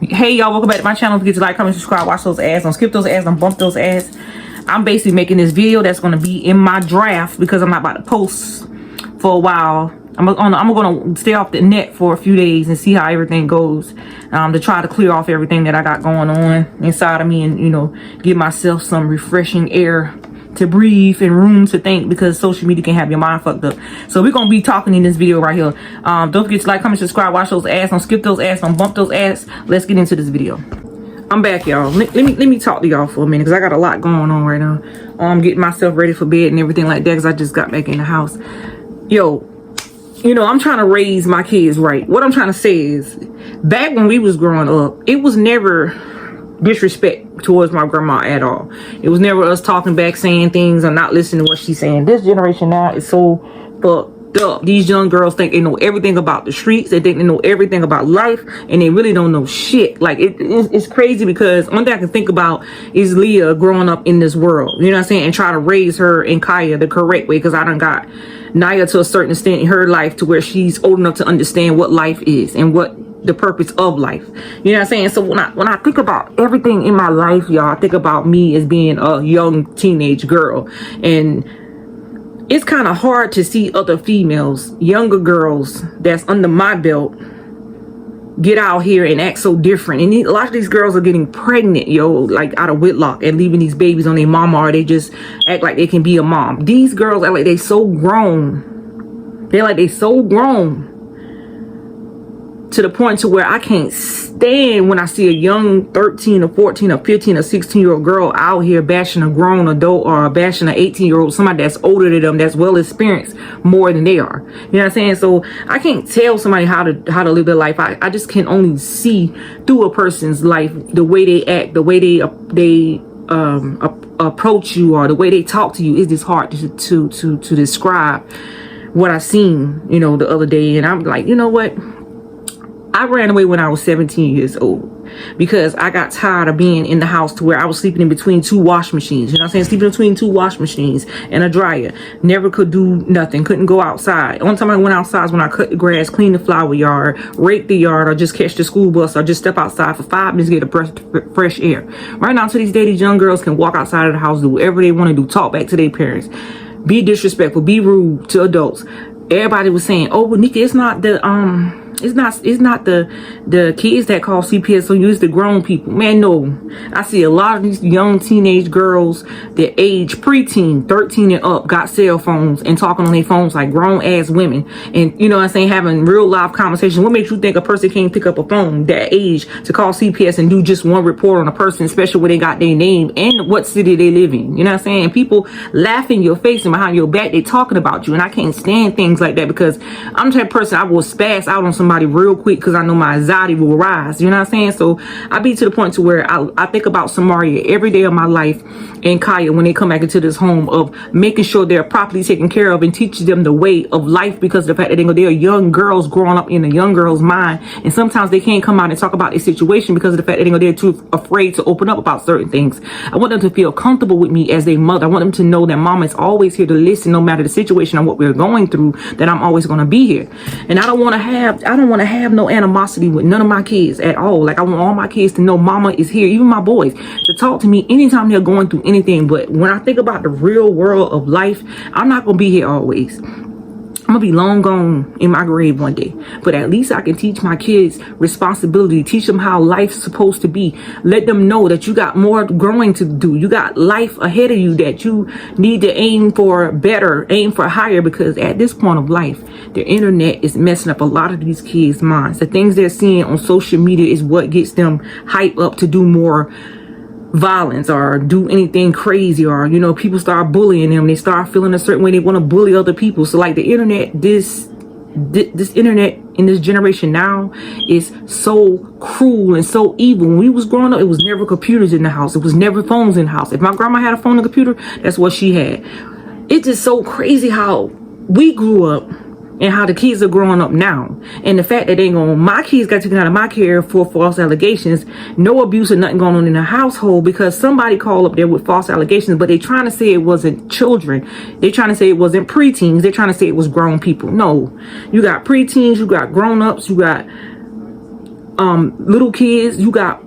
Hey y'all, welcome back to my channel. Don't forget to like, comment, subscribe, watch those ads. Don't skip those ads, don't bump those ads. I'm basically making this video that's going to be in my draft because I'm not about to post for a while. I'm gonna stay off the net for a few days and see how everything goes, to try to clear off everything that I got going on inside of me, and give myself some refreshing air to breathe and room to think, because social media can have your mind fucked up. So we're gonna be talking in this video right here. Don't forget to like, comment, subscribe, watch those ads. Don't skip those ads, don't bump those ads. Let's get into this video. I'm back, y'all. Let me talk to y'all for a minute, because I got a lot going on right now. I'm getting myself ready for bed and everything like that, because I just got back in the house. Yo, I'm trying to raise my kids right. What I'm trying to say is, back when we was growing up, it was never disrespect towards my grandma at all. It was never us talking back, saying things, or not listening to what she's saying. This generation now is so fucked up. These young girls think they know everything about the streets. They think they know everything about life, and they really don't know shit. Like, it's crazy, because one thing I can think about is Leah growing up in this world, you know what I'm saying, and try to raise her and Kaya the correct way, because I done got Naya to a certain extent in her life to where she's old enough to understand what life is and what the purpose of life. You know what I'm saying? So when I think about everything in my life, y'all, I think about me as being a young teenage girl, and it's kind of hard to see other females, younger girls that's under my belt, get out here and act so different. And a lot of these girls are getting pregnant, like out of wedlock, and leaving these babies on their mama, or they just act like they can be a mom. These girls act like they so grown. They're like they so grown, to the point to where I can't stand when I see a young 13 or 14 or 15 or 16-year-old girl out here bashing a grown adult, or bashing an 18-year-old, somebody that's older than them, that's well experienced more than they are. You know what I'm saying? So I can't tell somebody how to live their life. I just can only see through a person's life, the way they act, the way they approach you, or the way they talk to you. It's just hard to describe what I seen, the other day. And I'm like, you know what? I ran away when I was 17 years old, because I got tired of being in the house to where I was sleeping in between two wash machines. You know what I'm saying? Sleeping between two wash machines and a dryer. Never could do nothing. Couldn't go outside. Only time I went outside was when I cut the grass, clean the flower yard, rake the yard, or just catch the school bus, or just step outside for 5 minutes to get a breath of fresh air. Right now, to these days, these young girls can walk outside of the house, do whatever they want to do, talk back to their parents, be disrespectful, be rude to adults. Everybody was saying, "Oh, well, Nikki, it's not the kids that call CPS on you, it's the grown people." Man, no. I see a lot of these young teenage girls that age preteen, 13 and up, got cell phones and talking on their phones like grown ass women. And you know what I'm saying, having real live conversations. What makes you think a person can't pick up a phone that age to call CPS and do just one report on a person, especially when they got their name and what city they live in? You know what I'm saying? And people laugh in your face and behind your back, they talking about you. And I can't stand things like that, because I'm the type of person, I will spaz out on somebody real quick, because I know my anxiety will rise. You know what I'm saying? So I be to the point to where I think about Samaria every day of my life, and Kaya, when they come back into this home, of making sure they're properly taken care of and teaching them the way of life, because of the fact that they're young girls growing up in a young girl's mind, and sometimes they can't come out and talk about their situation because of the fact that they're too afraid to open up about certain things. I want them to feel comfortable with me as their mother. I want them to know that mama is always here to listen, no matter the situation and what we're going through, that I'm always going to be here. And I don't want to have no animosity with none of my kids at all. Like, I want all my kids to know mama is here, even my boys, to talk to me anytime they're going through anything. But when I think about the real world of life, I'm not going to be here always. I'm gonna be long gone in my grave one day, but at least I can teach my kids responsibility, teach them how life's supposed to be, let them know that you got more growing to do, you got life ahead of you, that you need to aim for better, aim for higher, because at this point of life, the internet is messing up a lot of these kids' minds. The things they're seeing on social media is what gets them hyped up to do more violence, or do anything crazy, or people start bullying them, they start feeling a certain way, they want to bully other people. So like, the internet, this internet in this generation now is so cruel and so evil. When we was growing up, it was never computers in the house, it was never phones in the house. If my grandma had a phone and computer, that's what she had. It's just so crazy how we grew up and how the kids are growing up now, and the fact that my kids got taken out of my care for false allegations. No abuse or nothing going on in the household, because somebody called up there with false allegations, but they trying to say it wasn't children, they trying to say it wasn't preteens, they're trying to say it was grown people. No, you got preteens, you got grown-ups, you got little kids, you got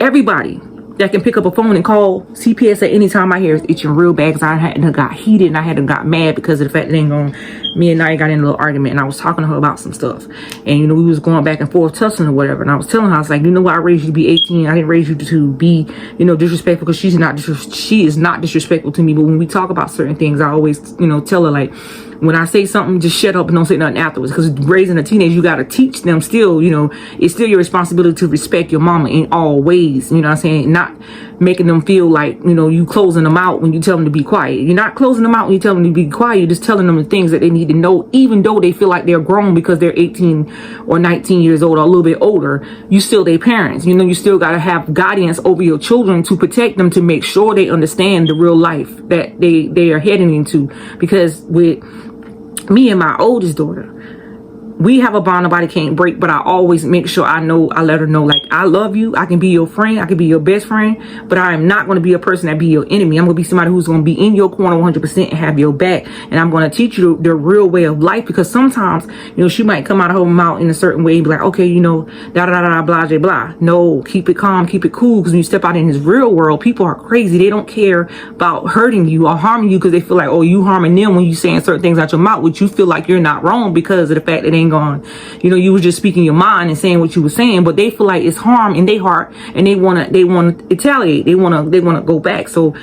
everybody that can pick up a phone and call CPS at any time. My hair is itching real bad because I had got heated and I had got mad because of the fact that me and Nia got in a little argument, and I was talking to her about some stuff, and we was going back and forth tussling or whatever, and I was telling her, I was like, what, I raised you to be 18. I didn't raise you to be disrespectful, because she is not disrespectful to me. But when we talk about certain things, I always tell her, like, when I say something, just shut up and don't say nothing afterwards. Because raising a teenager, you got to teach them still, it's still your responsibility to respect your mama in all ways. You know what I'm saying? Not making them feel like, you closing them out when you tell them to be quiet. You're not closing them out when you tell them to be quiet. You're just telling them the things that they need to know, even though they feel like they're grown because they're 18 or 19 years old or a little bit older. You still their parents. You still got to have guidance over your children to protect them, to make sure they understand the real life that they are heading into. Because with me and my oldest daughter, we have a bond nobody can't break, but I always make sure I let her know, like, I love you. I can be your friend. I can be your best friend, but I am not going to be a person that be your enemy. I'm going to be somebody who's going to be in your corner 100% and have your back. And I'm going to teach you the real way of life, because sometimes, she might come out of her mouth in a certain way and be like, okay, da da da da blah blah blah. No, keep it calm, keep it cool, because when you step out in this real world, people are crazy. They don't care about hurting you or harming you, because they feel like, oh, you harming them when you saying certain things out your mouth, which you feel like you're not wrong because of the fact that they ain't gone. You was just speaking your mind and saying what you were saying, but they feel like it's harm in their heart, and they want to retaliate. They want to go back. So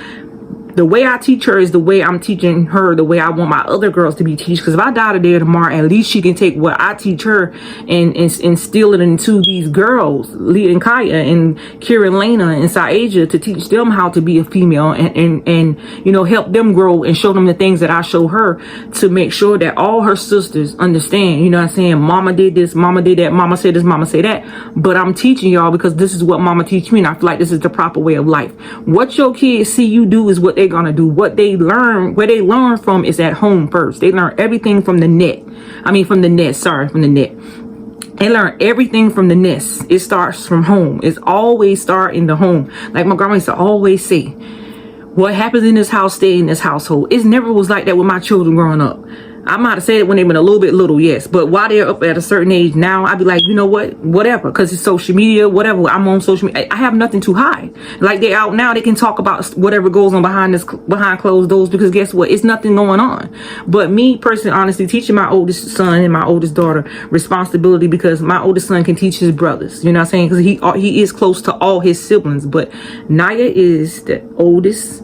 the way I teach her is the way I'm teaching her, the way I want my other girls to be teach. Because if I die today or tomorrow, at least she can take what I teach her and instill it into these girls, Leah and Kaya and Kira and Lena and Saaja, to teach them how to be a female and help them grow and show them the things that I show her, to make sure that all her sisters understand, what I'm saying? Mama did this, mama did that, mama said this, mama said that. But I'm teaching y'all because this is what mama teach me, and I feel like this is the proper way of life. What your kids see you do is what they're gonna do. What they learn, where they learn from, is at home first. They learn everything from the net. From the net. They learn everything from the nest. It starts from home. It's always start in the home. Like my grandma used to always say, what happens in this house stay in this household. It never was like that with my children growing up. I might have said it when they've been a little bit little, yes. But while they're up at a certain age now, I'd be like, you know what? Whatever. Because it's social media, whatever. I'm on social media. I have nothing to hide. Like, they're out now. They can talk about whatever goes on behind closed doors, because guess what? It's nothing going on. But me personally, honestly, teaching my oldest son and my oldest daughter responsibility, because my oldest son can teach his brothers. You know what I'm saying? Because he is close to all his siblings. But Naya is the oldest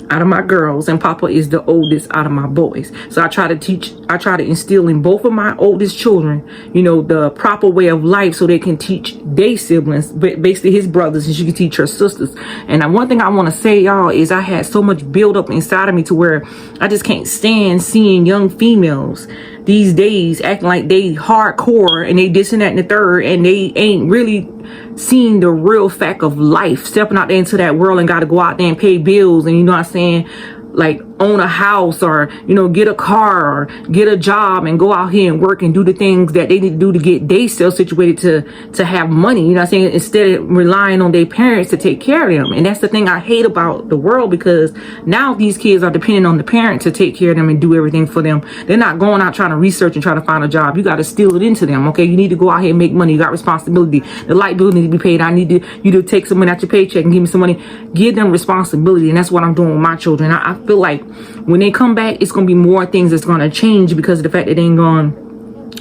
out of my girls, and Papa is the oldest out of my boys. So I try to instill in both of my oldest children, the proper way of life, so they can teach their siblings, basically his brothers, and she can teach her sisters. And one thing I want to say, y'all, is I had so much build up inside of me to where I just can't stand seeing young females these days acting like they hardcore and they this and that and the third, and they ain't really seeing the real fact of life, stepping out there into that world and got to go out there and pay bills, and what I'm saying, like own a house, or get a car, or get a job and go out here and work and do the things that they need to do to get themselves situated to have money, what I'm saying, instead of relying on their parents to take care of them. And that's the thing I hate about the world, because now these kids are depending on the parents to take care of them and do everything for them. They're not going out trying to research and try to find a job. You got to steal it into them. Okay, you need to go out here and make money. You got responsibility. The light bill needs to be paid. I need you to take some money out your paycheck and give me some money. Give them responsibility. And that's what I'm doing with my children. I feel like when they come back, it's going to be more things that's going to change, because of the fact that they ain't gone.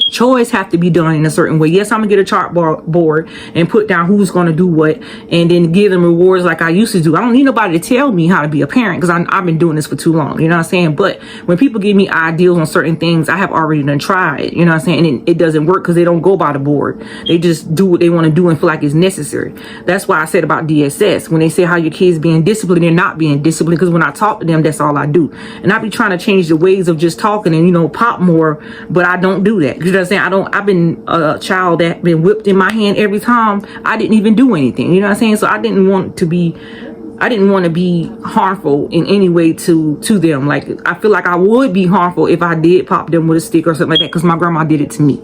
Chores have to be done in a certain way. Yes, I'm gonna get a chart board and put down who's gonna do what, and then give them rewards like I used to do. I don't need nobody to tell me how to be a parent, because I've been doing this for too long. You know what I'm saying? But when people give me ideals on certain things, I have already done tried. You know what I'm saying? And it doesn't work, because they don't go by the board. They just do what they want to do and feel like it's necessary. That's why I said about DSS. When they say how your kids being disciplined, they're not being disciplined, because when I talk to them, that's all I do. And I be trying to change the ways of just talking and pop more, but I don't do that. You know what I'm saying? I've been a child that been whipped in my hand every time. I didn't even do anything. You know what I'm saying? So I didn't want to be harmful in any way to them. Like, I feel like I would be harmful if I did pop them with a stick or something like that, because my grandma did it to me.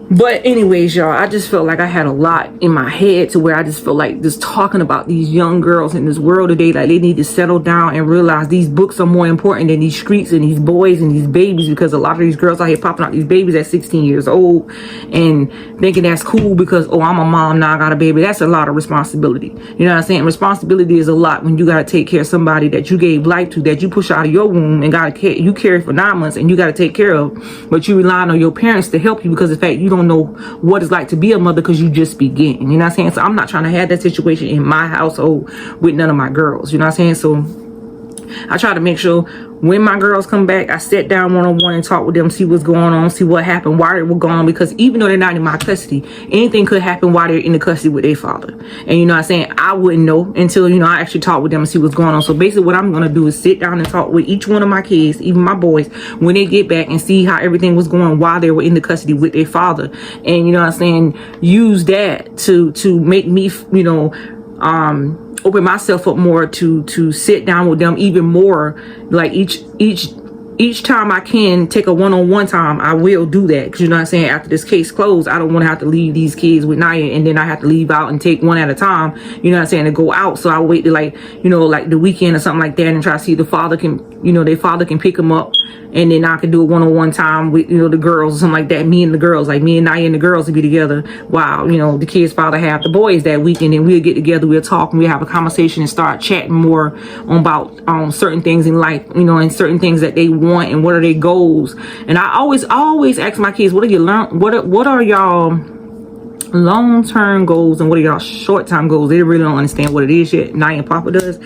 But anyways, y'all, I just felt like I had a lot in my head to where I just felt like just talking about these young girls in this world today, like they need to settle down and realize these books are more important than these streets and these boys and these babies, because a lot of these girls out here popping out these babies at 16 years old and thinking that's cool because, oh, I'm a mom now, I got a baby. That's a lot of responsibility. You know what I'm saying? Responsibility is a lot when you got to take care of somebody that you gave life to, that you push out of your womb and you carry for 9 months and you got to take care of, but you relying on your parents to help you because of the fact you don't know what it's like to be a mother because you just begin. You know what I'm saying? So I'm not trying to have that situation in my household with none of my girls. You know what I'm saying? So I try to make sure when my girls come back, I sit down one-on-one and talk with them, see what's going on, see what happened, why they were gone, because even though they're not in my custody, anything could happen while they're in the custody with their father. And you know what I'm saying? I wouldn't know until, you know, I actually talk with them and see what's going on. So basically what I'm going to do is sit down and talk with each one of my kids, even my boys, when they get back, and see how everything was going while they were in the custody with their father. And you know what I'm saying? Use that to make me, you know, open myself up more to sit down with them even more. Like each time I can take a one-on-one time, I will do that, because you know what I'm saying, after this case closed, I don't want to have to leave these kids with Naya and then I have to leave out and take one at a time, you know what I'm saying, to go out. So I wait to, like, you know, like the weekend or something like that, and try to see if the father can, you know, their father can pick them up, and then I can do a one-on-one time with, you know, the girls or something like that. Me and the girls, like me and Naya and the girls, to be together while, you know, the kids' father have the boys that weekend, and we'll get together, we'll talk, and we'll have a conversation and start chatting more about certain things in life, you know, and certain things that they want and what are their goals. And I always ask my kids, what are you learn? What are y'all long-term goals and what are y'all short-term goals? They really don't understand what it is yet. Naya and Papa does,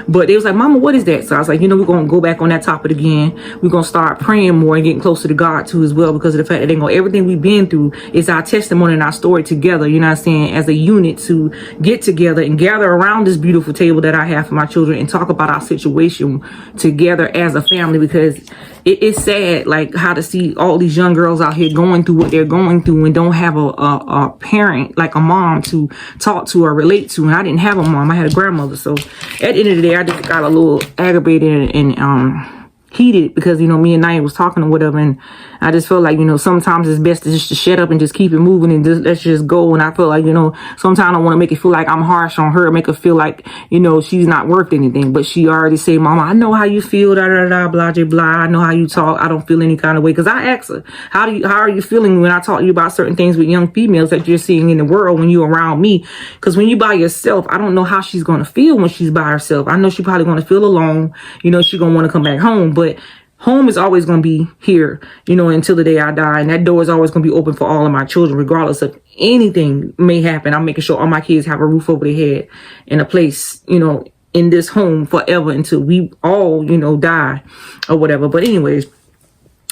but they was like, Mama, what is that? So I was like, you know, we're gonna go back on that topic again. We're gonna start praying more and getting closer to God too as well, because of the fact that they know everything we've been through is our testimony and our story together, you know what I'm saying, as a unit, to get together and gather around this beautiful table that I have for my children and talk about our situation together as a family. Because it's sad, like, how to see all these young girls out here going through what they're going through and don't have a parent, like a mom, to talk to or relate to. And I didn't have a mom, I had a grandmother. So at the end of the day, I just got a little aggravated and heated, because, you know, me and Naya was talking or whatever, and I just felt like, you know, sometimes it's best to just to shut up and just keep it moving and just let's just go. And I feel like, you know, sometimes I want to make it feel like I'm harsh on her, make her feel like, you know, she's not worth anything. But she already say, Mama, I know how you feel, da da da, blah blah blah. I know how you talk. I don't feel any kind of way. Because I asked her, how are you feeling when I talk to you about certain things with young females that you're seeing in the world when you're around me? Because when you by yourself, I don't know how she's going to feel when she's by herself. I know she's probably going to feel alone. You know, she's going to want to come back home, but home is always going to be here, you know, until the day I die. And that door is always going to be open for all of my children, regardless of anything may happen. I'm making sure all my kids have a roof over their head and a place, you know, in this home forever until we all, you know, die or whatever. But anyways,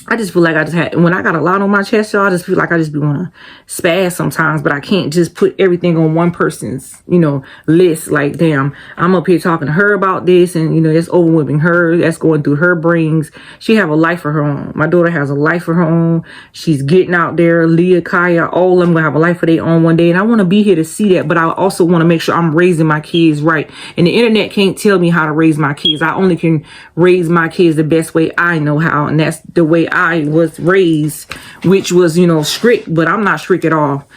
I just feel like I just had, when I got a lot on my chest, y'all, I just feel like I just be want to spaz sometimes, but I can't just put everything on one person's, you know, list. Like, damn, I'm up here talking to her about this, and, you know, it's overwhelming her. That's going through her brains. She have a life of her own. My daughter has a life of her own. She's getting out there. Leah, Kaya, all of them gonna have a life of their own one day. And I want to be here to see that, but I also want to make sure I'm raising my kids right. And the internet can't tell me how to raise my kids. I only can raise my kids the best way I know how, and that's the way I was raised, which was, you know, strict, but I'm not strict at all.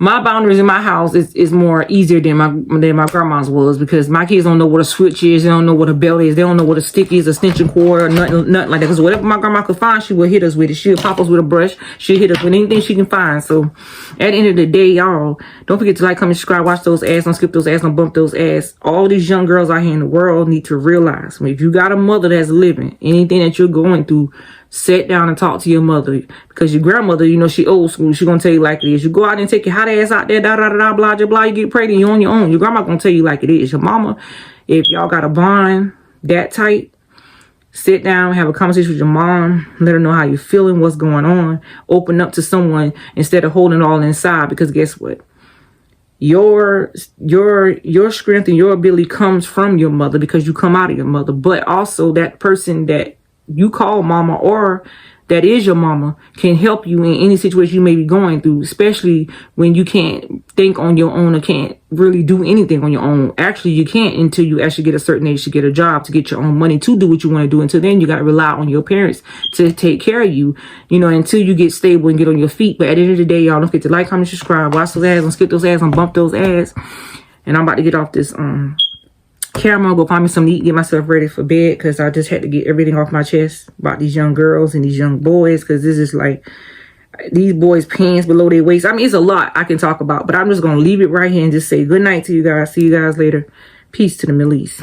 My boundaries in my house is more easier than my grandma's was, because my kids don't know what a switch is, they don't know what a belt is, they don't know what a stick is, a extension cord, or nothing like that. Because whatever my grandma could find, she would hit us with it. She'll pop us with a brush. She'll hit us with anything she can find. So at the end of the day, y'all, don't forget to like, comment, subscribe, watch those ads, don't skip those ads, don't bump those ads. All these young girls out here in the world need to realize, if you got a mother that's living, anything that you're going through, sit down and talk to your mother, because your grandmother, you know, she old school. She gonna tell you like it is. You go out and take your hot ass out there, da da da da, blah blah blah. You get pregnant, you on your own. Your grandma gonna tell you like it is. Your mama, if y'all got a bond that tight, sit down, have a conversation with your mom, let her know how you're feeling, what's going on. Open up to someone instead of holding it all inside. Because guess what? Your strength and your ability comes from your mother, because you come out of your mother. But also that person that you call mama, or that is your mama can help you in any situation you may be going through, especially when you can't think on your own or can't really do anything on your own. Actually, you can't until you actually get a certain age to get a job, to get your own money, to do what you want to do. Until then, you got to rely on your parents to take care of you, you know, until you get stable and get on your feet. But at the end of the day, y'all, don't forget to like, comment, subscribe, watch those ads, and skip those ads, and bump those ads. And I'm about to get off this camera, go find me something to eat, get myself ready for bed, because I just had to get everything off my chest about these young girls and these young boys, because this is like these boys' pants below their waist. I mean, it's a lot I can talk about, but I'm just gonna leave it right here and just say good night to you guys. See you guys later. Peace to the Middle East.